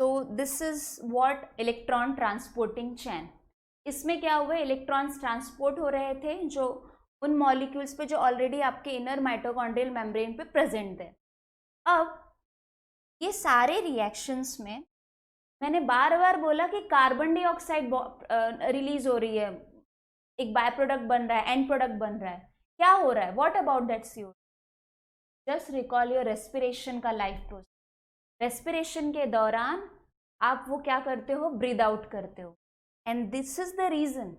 So this is what electron transporting chain. इसमें क्या हुआ, इलेक्ट्रॉन्स ट्रांसपोर्ट हो रहे थे जो उन मॉलिक्यूल्स पे जो ऑलरेडी आपके इनर माइटोकॉन्ड्रियल मेम्ब्रेन पे प्रेजेंट थे। अब ये सारे रिएक्शंस में मैंने बार बार बोला कि कार्बन डाइऑक्साइड रिलीज हो रही है, एक बाय प्रोडक्ट बन रहा है, एंड प्रोडक्ट बन रहा है। क्या हो रहा है, what about that CO? Just recall your respiration का लाइफ प्रोसेस। रेस्पिरेशन के दौरान आप वो क्या करते हो, ब्रीद आउट करते हो। And this is the reason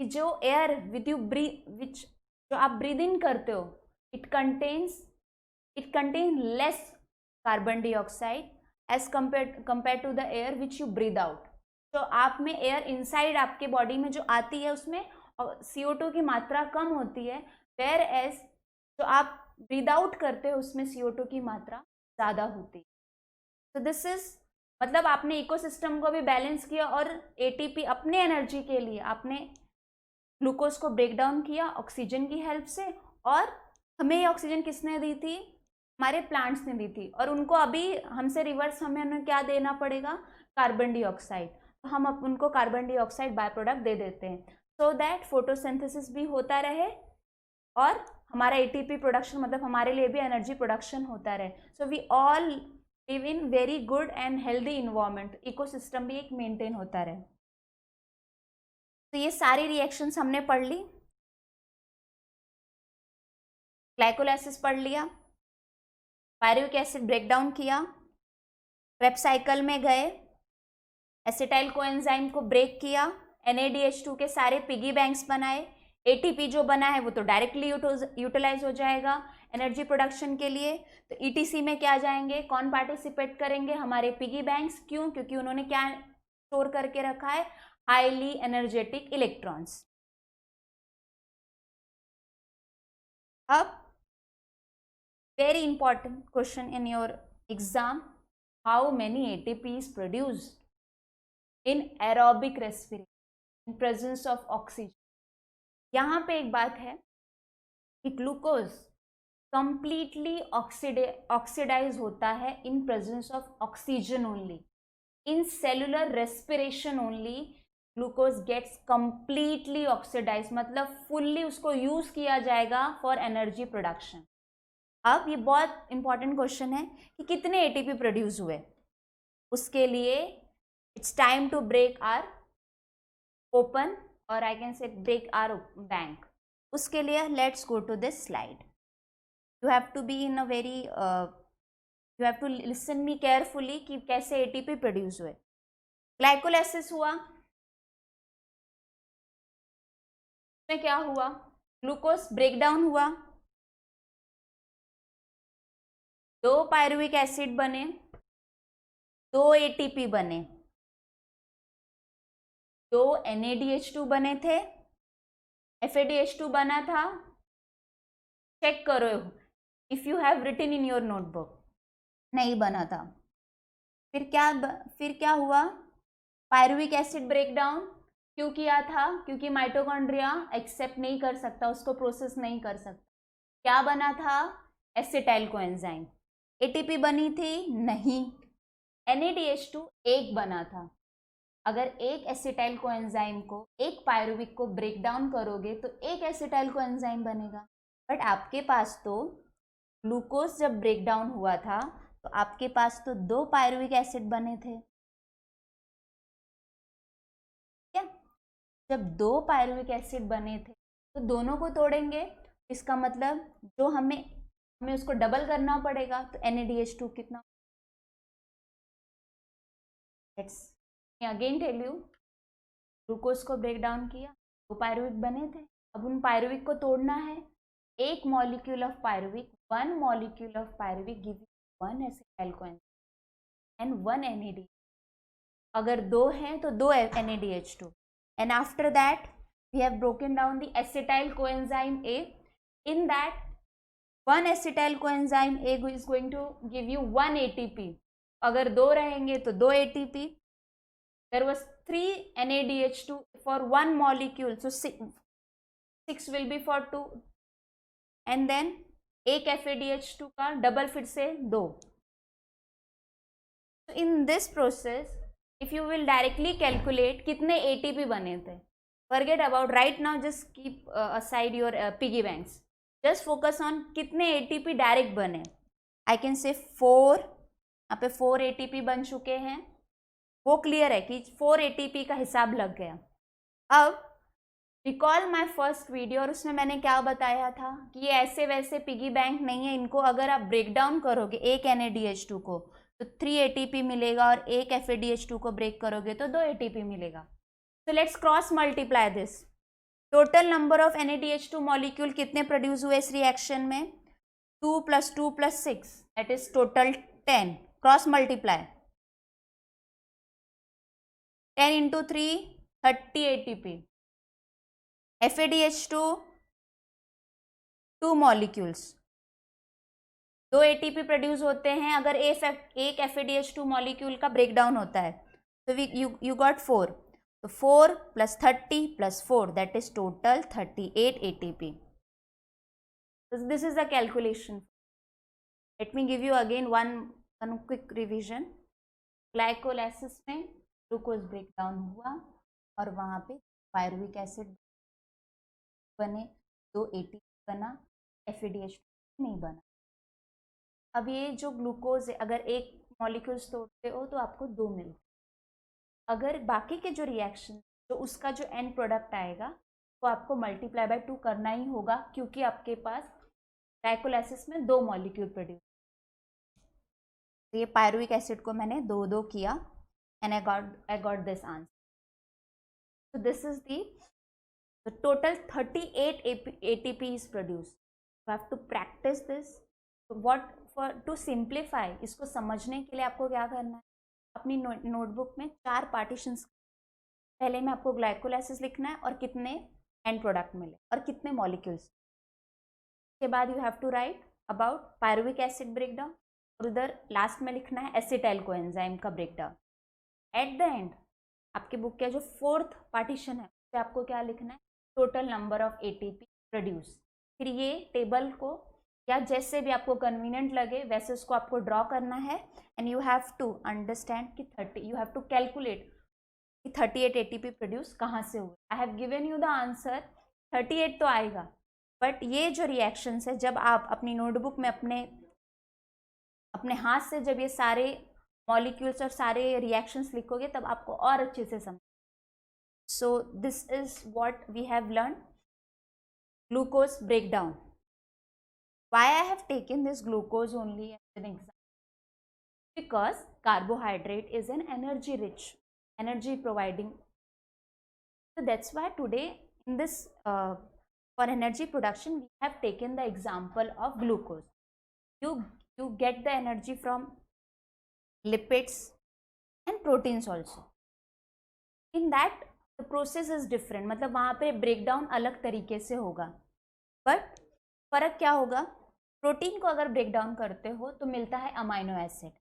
कि जो एयर विद यू विच जो आप ब्रीद इन करते हो, it contain less carbon dioxide as compare to the air which you breathe out. तो आप में एयर इनसाइड आपके बॉडी में जो आती है उसमें CO2 की मात्रा कम होती है, वेयर एज जो आप ब्रीद आउट करते हो उसमें CO2 की मात्रा ज़्यादा होती है। तो दिस इज मतलब आपने इकोसिस्टम को भी बैलेंस किया और ATP अपने एनर्जी के लिए आपने ग्लूकोज को ब्रेक डाउन किया ऑक्सीजन की हेल्प से, और हमें ये ऑक्सीजन किसने दी थी, हमारे प्लांट्स ने दी थी, और उनको अभी हमसे रिवर्स हमें उन्हें क्या देना पड़ेगा, कार्बन डाइऑक्साइड। तो हम उनको कार्बन डाइऑक्साइड बाय प्रोडक्ट दे देते हैं सो दैट फोटोसिंथेसिस भी होता रहे और हमारा ATP प्रोडक्शन मतलब हमारे लिए भी एनर्जी प्रोडक्शन होता रहे। So we all live in very good and healthy environment, ecosystem भी एक मेंटेन होता रहे। तो ये सारी रिएक्शंस हमने पढ़ ली। ग्लाइकोलाइसिस पढ़ लिया, पायरुविक एसिड ब्रेकडाउन किया, क्रेब्स साइकिल में गए, एसिटाइल कोएंजाइम को ब्रेक किया, NADH2 के सारे पिगी बैंक्स बनाए, ATP जो बना है वो तो डायरेक्टली यूटिलाइज हो जाएगा एनर्जी प्रोडक्शन के लिए। तो ETC में क्या जाएंगे, कौन पार्टिसिपेट करेंगे, हमारे पिगी बैंक्स। क्यों, क्योंकि उन्होंने क्या स्टोर करके रखा है, हाईली एनर्जेटिक इलेक्ट्रॉन्स। अब very important question in your exam, how many ATP is produced in aerobic respiration in presence of oxygen? यहाँ पे एक बात है कि ग्लूकोज कंप्लीटली ऑक्सीडाइज होता है in presence of oxygen only. In cellular respiration only glucose gets completely oxidise, मतलब fully उसको यूज किया जाएगा फॉर एनर्जी प्रोडक्शन। अब ये बहुत इंपॉर्टेंट क्वेश्चन है कि कितने ATP प्रोड्यूस हुए। उसके लिए it's time to break or open और I can say break or bank. उसके लिए let's go to this slide. You have to be in a very you have to listen me carefully कि कैसे ATP produce हुए। Glycolysis हुआ, उसमें क्या हुआ, ग्लूकोज ब्रेकडाउन हुआ, 2 पायरुविक एसिड बने, 2 ATP बने, 2 NADH2 बने थे, FADH2 बना था। चेक करो if you have written in your notebook, नहीं बना था। फिर क्या हुआ, पायरुविक एसिड ब्रेकडाउन क्यों किया था, क्योंकि माइटोकॉन्ड्रिया एक्सेप्ट नहीं कर सकता, उसको प्रोसेस नहीं कर सकता। क्या बना था, एसिटाइल कोएंजाइम। ATP बनी थी, नहीं। NADH2 एक बना था। अगर एक एसिटाइल कोएंजाइम को, एक पायरुविक को ब्रेक डाउन करोगे तो एक एसिटाइल कोएंजाइम बनेगा, बट आपके पास तो ग्लूकोज जब ब्रेक डाउन हुआ था तो आपके पास तो 2 पायरुविक एसिड बने थे। क्या, जब 2 पायरुविक एसिड बने थे तो दोनों को तोड़ेंगे, इसका मतलब जो हमें उसको डबल करना पड़ेगा। तो NADH2 कितना, अगेन टेल यू, ग्लूकोज को ब्रेक डाउन किया, 2 पायरुविक बने थे, अब उन पायरुविक को तोड़ना है। एक molecule of pyruvic, 1 molecule of pyruvic give you 1 acetyl coenzyme and 1 NAD। अगर 2 हैं तो 2 NADH2, and after that we have broken down the acetyl coenzyme A। In that 1 acetyl coenzyme A is going to give you 1 ATP। अगर 2 रहेंगे तो 2 ATP। There was 3 NADH2 for 1 molecule, so 6 will be for 2, and then एक FADH2 का double फिर से 2। तो in this process if you will directly calculate कितने ATP बने थे, forget about right now, just keep aside your piggy banks, just focus on कितने ATP direct बने. I can say 4, यहाँ पे 4 ATP बन चुके हैं, वो क्लियर है कि 4 ATP का हिसाब लग गया. अब रिकॉल माई फर्स्ट वीडियो, और उसमें मैंने क्या बताया था कि ये ऐसे वैसे पिगी बैंक नहीं है. इनको अगर आप ब्रेक डाउन करोगे एक NaDH2 को तो 3 ATP मिलेगा, और एक FADH2 को ब्रेक करोगे तो 2 ATP मिलेगा. So let's cross multiply this. Total number of NaDH2 molecule कितने प्रोड्यूस हुए इस रिएक्शन में? 2 + 2 + 6, that is total 10. Cross multiply. 10 into 3, 30 ATP. FADH2 2 molecules. 2 ATP produce होते हैं अगर एक FADH2 मॉलिक्यूल का ब्रेकडाउन होता है. तो you got 4. So 4 + 30 + 4, that is total 38 ATP. So this is the calculation. Let me give you again one quick revision. Glycolysis में glucose breakdown हुआ और वहाँ पे पायरुविक एसिड बने, 2 ATP बना, FADH2 नहीं बना. अब ये जो ग्लूकोज है, अगर एक मॉलिक्यूल्स तोड़ते हो तो आपको 2 मिलते. अगर बाकी के जो रिएक्शन तो उसका जो एंड प्रोडक्ट आएगा तो आपको मल्टीप्लाई बाय 2 करना ही होगा, क्योंकि आपके पास ग्लाइकोलाइसिस में 2 मॉलिक्यूल प्रोड्यूस. तो ये पायरुविक एसिड को मैंने 2 किया and I got this answer. So this is the total 38 ATP is produced. You have to practice this. So to simplify, इसको समझने के लिए आपको क्या करना है, अपनी नोटबुक में 4 पार्टीशंस. पहले में आपको ग्लाइकोलाइसिस लिखना है और कितने एंड प्रोडक्ट मिले और कितने मॉलिक्यूल्स. के बाद you have to write about pyruvic acid breakdown, और उधर लास्ट में लिखना है एसिटाइल कोएंजाइम का ब्रेकडाउन. एट द एंड आपके बुक का जो 4th पार्टीशन है उससे आपको क्या लिखना है, total number of ATP produce. फिर ये टेबल को या जैसे भी आपको कन्वीनियंट लगे वैसे उसको आपको ड्रॉ करना है. And you have to understand कि यू हैव टू कैलकुलेट कि 38 ATP प्रोड्यूस कहाँ से हुए. I have given you the answer, 38 तो आएगा, बट ये जो रिएक्शंस है जब आप अपनी नोटबुक में अपने हाथ से जब ये सारे मॉलिक्यूल्स और सारे रिएक्शंस लिखोगे तब आपको और अच्छे से समझ. So this is what we have learn glucose breakdown. Why I have taken this glucose only as an example? Because carbohydrate is an energy providing. So that's why today in this for energy production we have taken the example of glucose. You get the energy from lipids and proteins also. In that the process is different. मतलब वहाँ पे breakdown अलग तरीके से होगा, but फर्क क्या होगा, प्रोटीन को अगर ब्रेक डाउन करते हो तो मिलता है अमाइनो एसिड,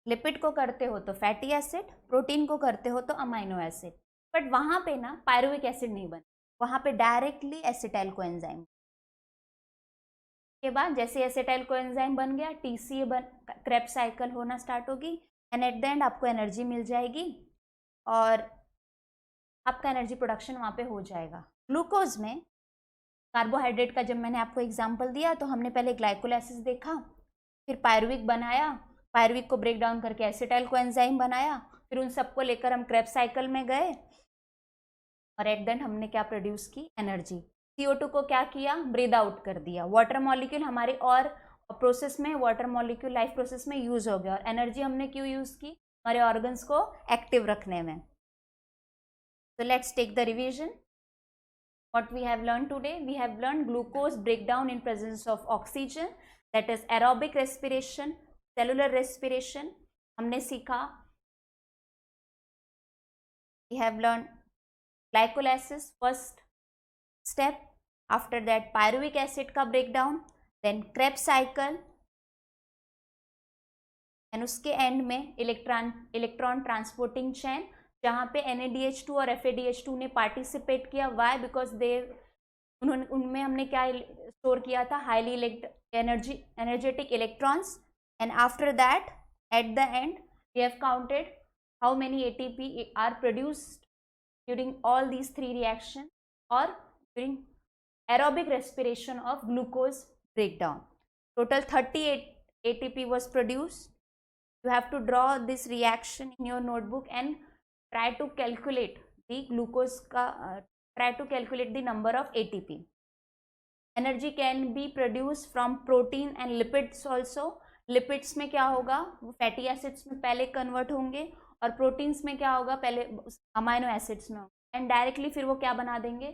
लिपिड को करते हो तो फैटी एसिड, प्रोटीन को करते हो तो अमाइनो एसिड. बट वहाँ पे ना पायरुविक एसिड नहीं बना, वहाँ पे डायरेक्टली एसिटाइल कोएंजाइम. के बाद जैसे एसिटाइल कोएंजाइम बन गया, TCA क्रेब्स साइकिल होना स्टार्ट होगी एंड एट द एंड आपको एनर्जी मिल जाएगी और आपका एनर्जी प्रोडक्शन वहाँ पे हो जाएगा. ग्लूकोज में कार्बोहाइड्रेट का जब मैंने आपको एग्जांपल दिया तो हमने पहले ग्लाइकोलाइसिस देखा, फिर पायरुविक बनाया, पायरुविक को ब्रेक डाउन करके एसिटाइल कोएंजाइम बनाया, फिर उन सबको लेकर हम क्रेब्स साइकिल में गए और एट द एंड हमने क्या प्रोड्यूस की, एनर्जी. CO2 को क्या किया, ब्रीद आउट कर दिया. वाटर मॉलिक्यूल हमारे और प्रोसेस में, वाटर मॉलिक्यूल लाइफ प्रोसेस में यूज हो गया, और एनर्जी हमने क्यों यूज की, हमारे ऑर्गन्स को एक्टिव रखने में. So let's take the revision. What we have learned today, we have learned glucose breakdown in presence of oxygen, that is aerobic respiration, cellular respiration. हमने सीखा, we have learned glycolysis first step, after that pyruvic acid का breakdown, then Krebs cycle, and उसके and में electron transporting chain जहाँ पे NaDH2 और FADH2 ने participate किया. वाई, बिकॉज उनमें हमने क्या स्टोर किया था, highly energetic electrons, and after that At the end, we have counted how many ATP are produced during all these three reactions or during aerobic respiration of glucose breakdown. Total 38 ATP was produced. You have to draw this reaction in your notebook and try to calculate the glucose try to calculate the number of ATP. Energy can be produced from protein and lipids also. Lipids में क्या होगा, वो fatty acids में पहले convert होंगे और proteins में क्या होगा, पहले अमाइनो एसिड्स में होगा एंड डायरेक्टली फिर वो क्या बना देंगे,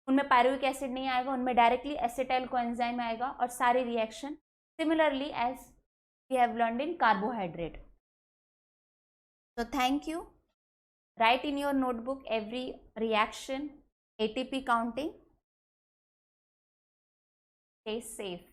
उनमें पायरुविक एसिड नहीं आएगा, उनमें डायरेक्टली एसिटाइल कोएंजाइम आएगा और सारे reaction similarly as we have learned in carbohydrate. So thank you. Write in your notebook every reaction, ATP counting. Stay safe.